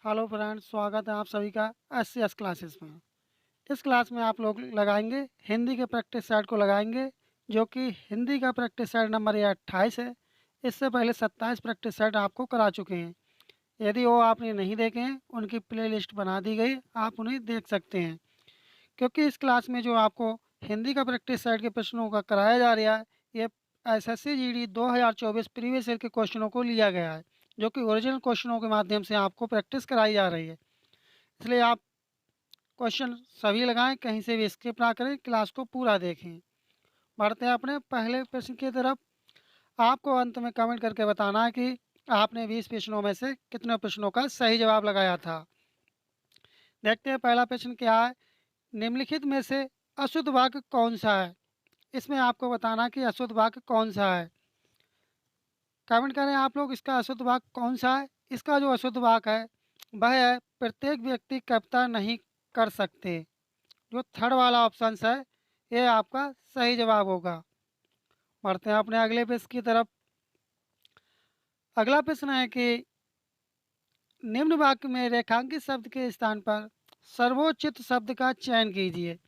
Hello friends, स्वागत है आप सभी का एस क्लासेस में। इस क्लास में आप लोग लगाएंगे हिंदी के प्रैक्टिस सेट को लगाएंगे, जो कि हिंदी का प्रैक्टिस सेट नंबर ये 28 है। इससे पहले 27 प्रैक्टिस सेट आपको करा चुके हैं। यदि वो आपने नहीं देखे हैं, उनकी प्लेलिस्ट बना दी गई, आप उन्हें देख सकते हैं। क्योंकि इस क्लास में जो आपको हिंदी का प्रैक्टिस सेट के प्रश्नों का कराया जा रहा है, ये एसएससी जीडी 2024 प्रीवियस ईयर के क्वेश्चनों को लिया गया है, जो कि ओरिजिनल क्वेश्चनों के माध्यम से आपको प्रैक्टिस कराई जा रही है। इसलिए आप क्वेश्चन सभी लगाएं, कहीं से भी स्किप ना करें, क्लास को पूरा देखें। बढ़ते हैं अपने पहले प्रश्न की तरफ। आपको अंत में कमेंट करके बताना है कि आपने 20 प्रश्नों में से कितने प्रश्नों का सही जवाब लगाया था। देखते हैं पहला प्रश्न क्या है। निम्नलिखित में से अशुद्ध वाक्य कौन सा है? इसमें आपको बताना कि अशुद्ध वाक्य कौन सा है। कमेंट करें आप लोग, इसका अशुद्ध वाक्य कौन सा है। इसका जो अशुद्ध वाक्य है वह है प्रत्येक व्यक्ति कविता नहीं कर सकते। जो थर्ड वाला ऑप्शन है ये आपका सही जवाब होगा। बढ़ते हैं अपने अगले प्रश्न की तरफ। अगला प्रश्न है कि निम्न वाक्य में रेखांकित शब्द के स्थान पर सर्वोचित शब्द का चयन कीजिए।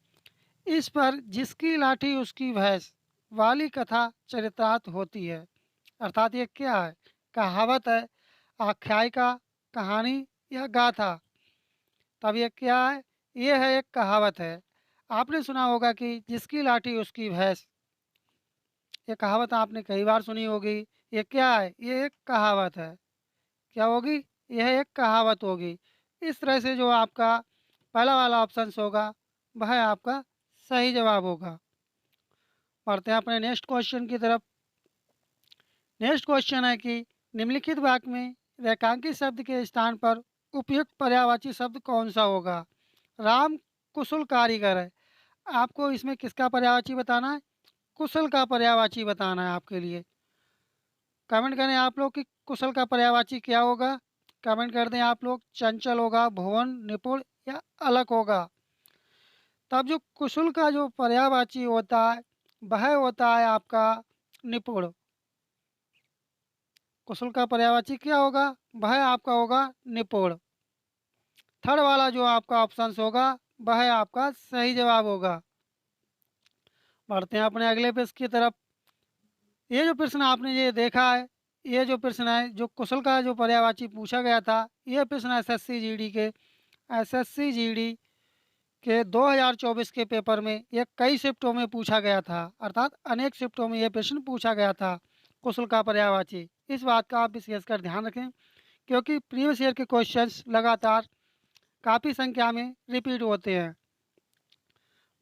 इस पर जिसकी लाठी उसकी भैंस वाली कथा चरितार्थ होती है। अर्थात ये क्या है? कहावत है, आख्यायिका, कहानी या गाथा? तब ये क्या है? ये है, एक कहावत है। आपने सुना होगा कि जिसकी लाठी उसकी भैंस। ये कहावत आपने कई बार सुनी होगी। ये क्या है? ये एक कहावत है। क्या होगी? यह एक कहावत होगी। इस तरह से जो आपका पहला वाला ऑप्शन होगा वह आपका सही जवाब होगा। बढ़ते हैं अपने नेक्स्ट क्वेश्चन की तरफ। नेक्स्ट क्वेश्चन है कि निम्नलिखित वाक्य में रेखांकित शब्द के स्थान पर उपयुक्त पर्यायवाची शब्द कौन सा होगा? राम कुशल कारीगर है। आपको इसमें किसका पर्यायवाची बताना है? कुशल का पर्यायवाची बताना है आपके लिए। कमेंट करें आप लोग कि कुशल का पर्यायवाची क्या होगा। कमेंट कर दें आप लोग, चंचल होगा, भुवन, निपुण या अलग होगा। तब जो कुशल का जो पर्यायवाची होता है वह होता है आपका निपुण। कुशल का पर्यायवाची क्या होगा? वह आपका होगा निपुण। थर्ड वाला जो आपका ऑप्शन होगा वह आपका सही जवाब होगा। बढ़ते हैं अपने अगले प्रश्न की तरफ। ये जो प्रश्न आपने ये देखा है, ये जो प्रश्न है, जो कुशल का जो पर्यायवाची पूछा गया था, ये प्रश्न एसएससी जीडी के 2024 के पेपर में ये कई शिफ्टों में पूछा गया था। अर्थात अनेक शिफ्टों में ये प्रश्न पूछा गया था, कुशल का पर्यायवाची। इस बात का आप विशेषकर ध्यान रखें, क्योंकि प्रीवियस ईयर के क्वेश्चंस लगातार काफ़ी संख्या में रिपीट होते हैं।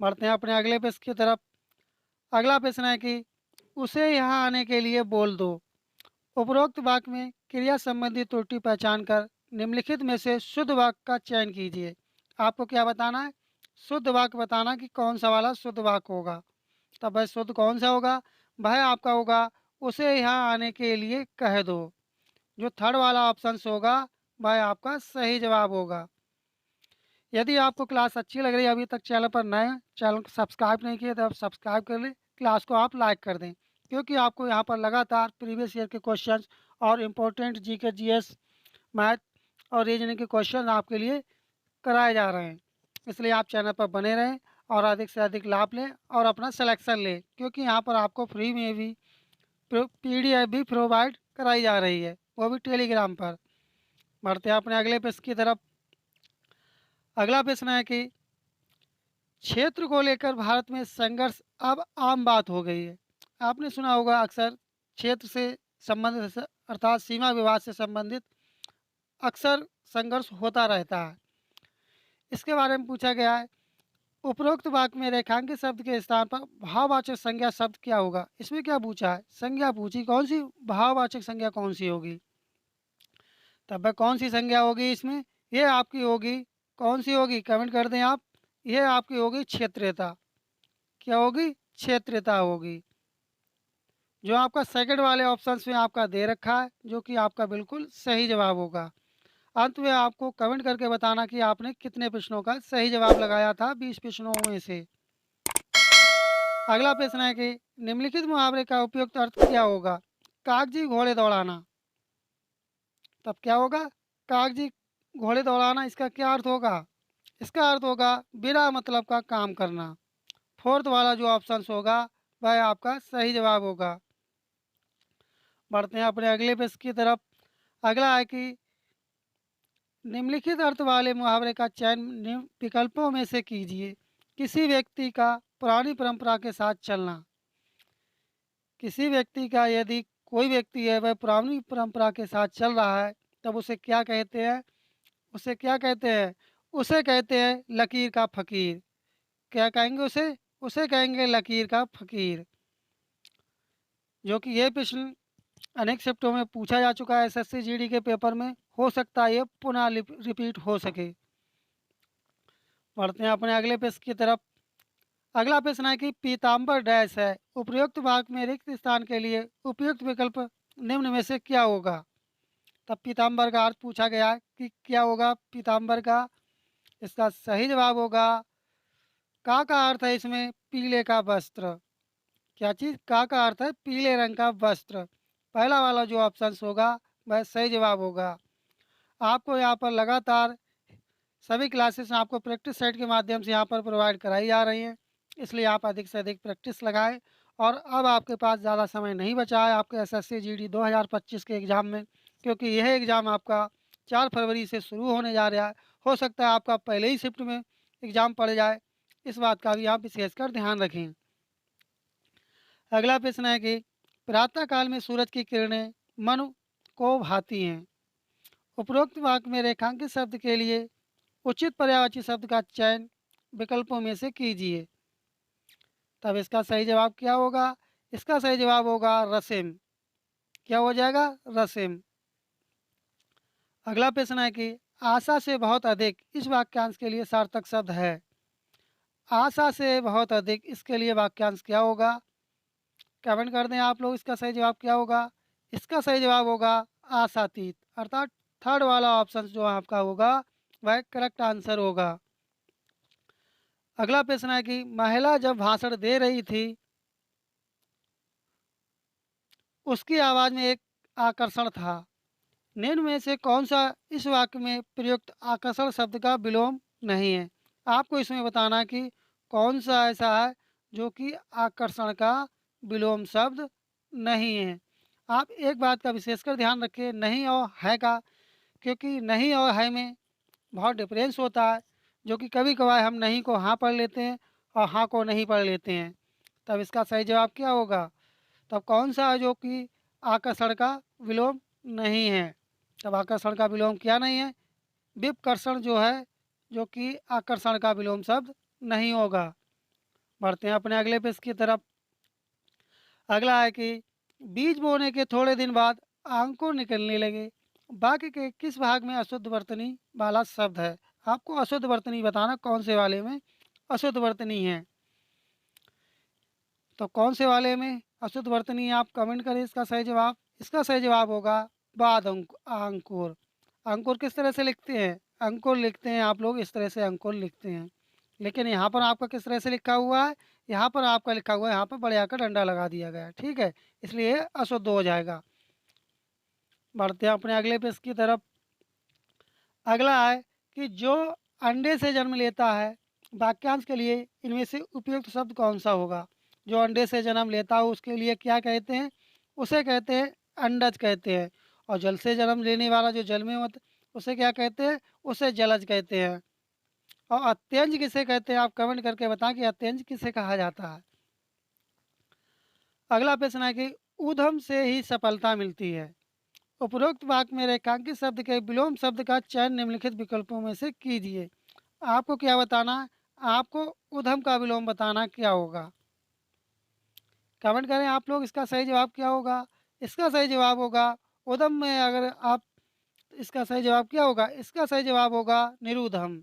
बढ़ते हैं अपने अगले प्रश्न की तरफ। अगला प्रश्न है कि उसे यहाँ आने के लिए बोल दो। उपरोक्त वाक्य में क्रिया संबंधी त्रुटि पहचान कर निम्नलिखित में से शुद्ध वाक्य का चयन कीजिए। आपको क्या बताना है? शुद्ध वाक्य बताना कि कौन सा वाला शुद्ध वाक्य होगा। तब वह शुद्ध कौन सा होगा? वह आपका होगा उसे यहाँ आने के लिए कह दो। जो थर्ड वाला ऑप्शन होगा वह आपका सही जवाब होगा। यदि आपको क्लास अच्छी लग रही है, अभी तक चैनल पर नए हैं, चैनल को सब्सक्राइब नहीं किए तो आप सब्सक्राइब कर लें, क्लास को आप लाइक कर दें, क्योंकि आपको यहाँ पर लगातार प्रीवियस ईयर के क्वेश्चंस और इम्पोर्टेंट जीके, जीएस, मैथ और रीजनिंग के क्वेश्चन आपके लिए कराए जा रहे हैं। इसलिए आप चैनल पर बने रहें और अधिक से अधिक लाभ लें और अपना सिलेक्शन लें, क्योंकि यहाँ पर आपको फ्री में भी पीडीएफ भी प्रोवाइड कराई जा रही है, वो भी टेलीग्राम पर। बढ़ते हैं अपने अगले प्रश्न की तरफ। अगला प्रश्न है कि क्षेत्र को लेकर भारत में संघर्ष अब आम बात हो गई है। आपने सुना होगा अक्सर क्षेत्र से संबंधित, अर्थात सीमा विवाद से संबंधित अक्सर संघर्ष होता रहता है। इसके बारे में पूछा गया है, उपरोक्त वाक्य में रेखांकित शब्द के स्थान पर भाववाचक संज्ञा शब्द क्या होगा। इसमें क्या पूछा है? संज्ञा पूछी, कौन सी भाववाचक संज्ञा कौन सी होगी। तब वह कौन सी संज्ञा होगी इसमें? ये आपकी होगी, कौन सी होगी? कमेंट कर दें आप। ये आपकी होगी क्षेत्रीयता। क्या होगी? क्षेत्रीयता होगी, जो आपका सेकंड वाले ऑप्शन में आपका दे रखा है, जो कि आपका बिल्कुल सही जवाब होगा। अंत में आपको कमेंट करके बताना कि आपने कितने प्रश्नों का सही जवाब लगाया था 20 प्रश्नों में से। अगला प्रश्न है कि निम्नलिखित मुहावरे का उपयुक्त अर्थ क्या होगा। कागजी घोड़े दौड़ाना। तब क्या होगा? कागजी घोड़े दौड़ाना, इसका क्या अर्थ होगा? इसका अर्थ होगा बिना मतलब का काम करना। फोर्थ वाला जो ऑप्शन होगा वह आपका सही जवाब होगा। बढ़ते हैं अपने अगले पेज की तरफ। अगला है कि निम्नलिखित अर्थ वाले मुहावरे का चयन निम्न विकल्पों में से कीजिए। किसी व्यक्ति का पुरानी परंपरा के साथ चलना। किसी व्यक्ति का यदि कोई व्यक्ति है वह पुरानी परंपरा के साथ चल रहा है तब उसे क्या कहते हैं? उसे क्या कहते हैं? उसे कहते हैं लकीर का फ़कीर। क्या कहेंगे उसे? उसे कहेंगे लकीर का फ़कीर। जो कि ये प्रश्न अनेक शिफ्टों में पूछा जा चुका है एसएससी जीडी के पेपर में। हो सकता है ये पुनः रिपीट हो सके। बढ़ते हैं अपने अगले प्रश्न की तरफ। अगला प्रश्न है कि पीताम्बर डैश है। उपयुक्त भाग में रिक्त स्थान के लिए उपयुक्त विकल्प निम्न में से क्या होगा? तब पीताम्बर का अर्थ पूछा गया है कि क्या होगा पीताम्बर का। इसका सही जवाब होगा का अर्थ है इसमें पीले का वस्त्र। क्या चीज़? का अर्थ है पीले रंग का वस्त्र। पहला वाला जो ऑप्शन होगा वह सही जवाब होगा। आपको यहाँ पर लगातार सभी क्लासेस आपको प्रैक्टिस सेट के माध्यम से यहाँ पर प्रोवाइड कराई जा रही हैं, इसलिए आप अधिक से अधिक प्रैक्टिस लगाएं। और अब आपके पास ज़्यादा समय नहीं बचा है आपके एसएससी जीडी 2025 के एग्ज़ाम में, क्योंकि यह एग्ज़ाम आपका 4 फरवरी से शुरू होने जा रहा है। हो सकता है आपका पहले ही शिफ्ट में एग्ज़ाम पड़ जाए, इस बात का भी आप विशेषकर ध्यान रखें। अगला प्रश्न है कि प्रातः काल में सूरज की किरणें मन को भाती हैं। उपरोक्त वाक्य में रेखांकित शब्द के लिए उचित पर्यायवाची शब्द का चयन विकल्पों में से कीजिए। तब इसका सही जवाब क्या होगा? इसका सही जवाब होगा रसेम। क्या हो जाएगा? रसेम। अगला प्रश्न है कि आशा से बहुत अधिक इस वाक्यांश के लिए सार्थक शब्द है। आशा से बहुत अधिक, इसके लिए वाक्यांश क्या होगा? कमेंट कर दें आप लोग, इसका सही जवाब क्या होगा? इसका सही जवाब होगा आशातीत, अर्थात थर्ड वाला ऑप्शन जो आपका होगा वह करेक्ट आंसर होगा। अगला प्रश्न है कि महिला जब भाषण दे रही थी उसकी आवाज़ में एक आकर्षण था। निम्न में से कौन सा इस वाक्य में प्रयुक्त आकर्षण शब्द का विलोम नहीं है? आपको इसमें बताना है कि कौन सा ऐसा है जो कि आकर्षण का विलोम शब्द नहीं है। आप एक बात का विशेषकर ध्यान रखें, नहीं और है का, क्योंकि नहीं और है में बहुत डिफरेंस होता है, जो कि कभी कभार हम नहीं को हाँ पढ़ लेते हैं और हाँ को नहीं पढ़ लेते हैं। तब इसका सही जवाब क्या होगा? तब कौन सा है जो कि आकर्षण का विलोम नहीं है? तब आकर्षण का विलोम क्या नहीं है? विपकर्षण जो है, जो कि आकर्षण का विलोम शब्द नहीं होगा। बढ़ते हैं अपने अगले पेज की तरफ। अगला है कि बीज बोने के थोड़े दिन बाद अंकुर निकलने लगे। वाक्य के किस भाग में अशुद्ध वर्तनी वाला शब्द है? आपको अशुद्ध वर्तनी बताना कौन से वाले में अशुद्ध वर्तनी है। तो कौन से वाले में अशुद्ध वर्तनी है, आप कमेंट करें इसका सही जवाब। इसका सही जवाब होगा बाद अंकुर। अंकुर किस तरह से लिखते हैं? अंकुर लिखते हैं आप लोग इस तरह से अंकुर लिखते हैं, लेकिन यहाँ पर आपका किस तरह से लिखा हुआ है? यहाँ पर आपका लिखा हुआ है, यहाँ पर बड़े आकर डंडा लगा दिया गया है, ठीक है, इसलिए अशुद्ध हो जाएगा। बढ़ते हैं अपने अगले पेज की तरफ। अगला है कि जो अंडे से जन्म लेता है, वाक्यांश के लिए इनमें से उपयुक्त शब्द कौन सा होगा? जो अंडे से जन्म लेता है उसके लिए क्या कहते हैं? उसे कहते हैं अंडज कहते हैं। और जल से जन्म लेने वाला जो जल में होता उसे क्या कहते हैं? उसे जलज कहते हैं। और अत्यंज किसे कहते हैं? आप कमेंट करके बताएं कि अत्यंज किसे कहा जाता है। अगला प्रश्न है कि ऊधम से ही सफलता मिलती है। उपरोक्त वाक्य में रेखांकित शब्द के विलोम शब्द का चयन निम्नलिखित विकल्पों में से कीजिए। आपको क्या बताना है? आपको उधम का विलोम बताना क्या होगा? कमेंट करें आप लोग, इसका सही जवाब क्या होगा? इसका सही जवाब होगा उधम में, अगर आप इसका सही जवाब क्या होगा? इसका सही जवाब होगा निरुधम।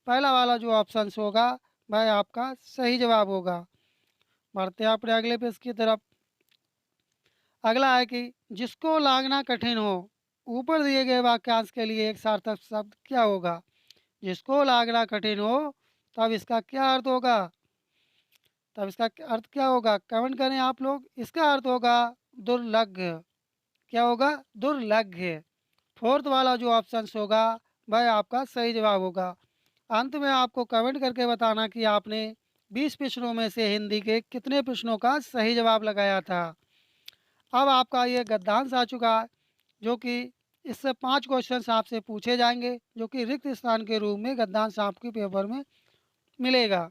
पहला वाला जो ऑप्शन होगा वह आपका सही जवाब होगा। बढ़ते हैं अपने अगले पेज की तरफ। अगला है कि जिसको लांघना कठिन हो। ऊपर दिए गए वाक्यांश के लिए एक सार्थक शब्द क्या होगा? जिसको लांघना कठिन हो, तब इसका क्या अर्थ होगा? तब इसका अर्थ क्या होगा? कमेंट करें आप लोग। इसका अर्थ होगा दुर्लभ। क्या होगा? दुर्लभ। फोर्थ वाला जो ऑप्शन होगा वह आपका सही जवाब होगा। अंत में आपको कमेंट करके बताना कि आपने 20 प्रश्नों में से हिंदी के कितने प्रश्नों का सही जवाब लगाया था। अब आपका ये गद्यांश आ चुका है, जो कि इससे 5 क्वेश्चंस आपसे पूछे जाएंगे, जो कि रिक्त स्थान के रूप में गद्यांश आपके पेपर में मिलेगा।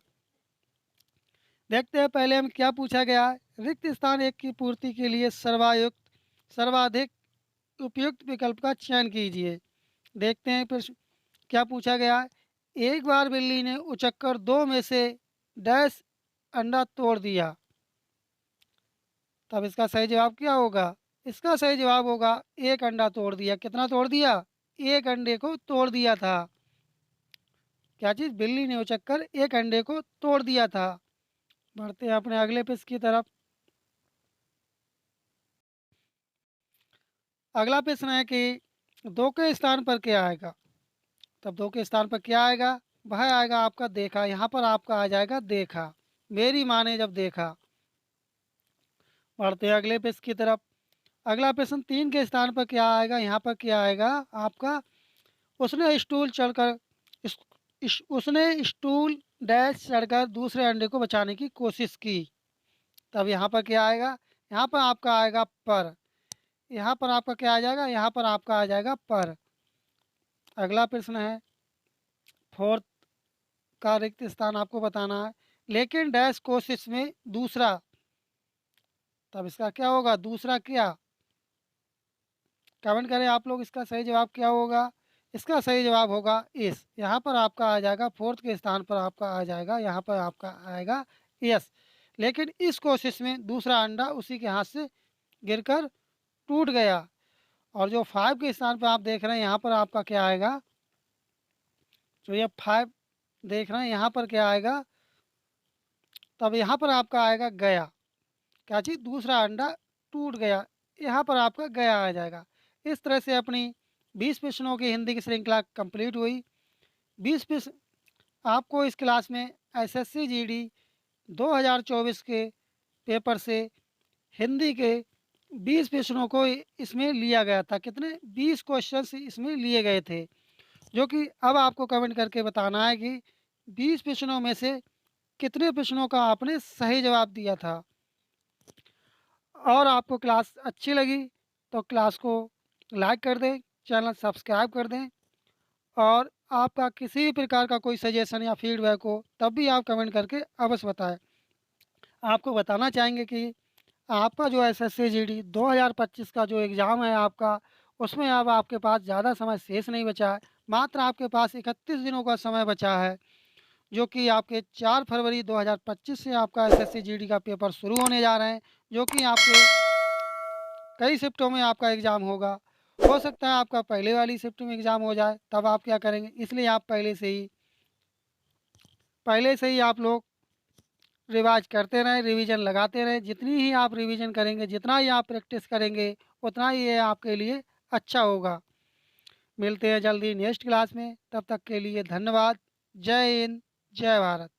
देखते हैं पहले हम क्या पूछा गया है। रिक्त स्थान एक की पूर्ति के लिए सर्वाधिक उपयुक्त विकल्प का चयन कीजिए। देखते हैं प्रश्न क्या पूछा गया है। एक बार बिल्ली ने उचक्कर 2 में से डैश अंडा तोड़ दिया, तब इसका सही जवाब क्या होगा? इसका सही जवाब होगा एक अंडा तोड़ दिया। कितना तोड़ दिया? एक अंडे को तोड़ दिया था। क्या चीज़? बिल्ली ने उचक्कर एक अंडे को तोड़ दिया था। बढ़ते हैं अपने अगले प्रश्न की तरफ। अगला प्रश्न है कि दो के स्थान पर क्या आएगा? तब दो के स्थान पर क्या आएगा? वह आएगा आपका देखा। यहाँ पर आपका आ जाएगा देखा। मेरी माँ ने जब देखा। बढ़ते हैं अगले प्रश्न की तरफ। अगला प्रश्न 3 के स्थान पर क्या आएगा? यहाँ पर क्या आएगा आपका? उसने स्टूल चढ़कर उसने स्टूल डैश चढ़कर दूसरे अंडे को बचाने की कोशिश की। तब यहाँ पर क्या आएगा? यहाँ पर आपका आएगा पर। यहाँ पर आपका क्या आ जाएगा? यहाँ पर आपका आ जाएगा पर। अगला प्रश्न है 4 का रिक्त स्थान आपको बताना है। लेकिन डैश कोशिश में दूसरा, तब इसका क्या होगा? दूसरा क्या? कमेंट करें आप लोग, इसका सही जवाब क्या होगा? इसका सही जवाब होगा इस। यहाँ पर आपका आ जाएगा 4th के स्थान पर आपका आ जाएगा, यहाँ पर आपका आएगा यस। लेकिन इस कोशिश में दूसरा अंडा उसी के हाथ से गिरकर टूट गया। और जो 5 के स्थान पर आप देख रहे हैं, यहाँ पर आपका क्या आएगा? जो ये 5 देख रहे हैं, यहाँ पर क्या आएगा? तब यहाँ पर आपका आएगा गया। क्या चीज़? दूसरा अंडा टूट गया। यहाँ पर आपका गया आ जाएगा। इस तरह से अपनी 20 प्रश्नों की हिंदी की श्रृंखला कंप्लीट हुई। 20 प्रश्न आपको इस क्लास में एसएससी जीडी 2024 के पेपर से हिंदी के 20 प्रश्नों को इसमें लिया गया था। कितने? 20 क्वेश्चंस इसमें लिए गए थे, जो कि अब आपको कमेंट करके बताना है कि 20 प्रश्नों में से कितने प्रश्नों का आपने सही जवाब दिया था। और आपको क्लास अच्छी लगी तो क्लास को लाइक कर दें, चैनल सब्सक्राइब कर दें। और आपका किसी भी प्रकार का कोई सजेशन या फीडबैक हो तब भी आप कमेंट करके अवश्य बताएं। आपको बताना चाहेंगे कि आपका जो एसएससी जीडी 2025 का जो एग्ज़ाम है आपका, उसमें अब आपके पास ज़्यादा समय शेष नहीं बचा है। मात्र आपके पास 31 दिनों का समय बचा है, जो कि आपके 4 फरवरी 2025 से आपका एसएससी जीडी का पेपर शुरू होने जा रहे हैं, जो कि आपके कई शिफ्टों में आपका एग्ज़ाम होगा। हो सकता है आपका पहले वाली शिफ्ट में एग्ज़ाम हो जाए, तब आप क्या करेंगे? इसलिए आप पहले से ही आप लोग रिवाज करते रहें, रिवीजन लगाते रहें। जितनी ही आप रिवीजन करेंगे, जितना ही आप प्रैक्टिस करेंगे, उतना ही ये आपके लिए अच्छा होगा। मिलते हैं जल्दी नेक्स्ट क्लास में, तब तक के लिए धन्यवाद। जय हिंद, जय भारत।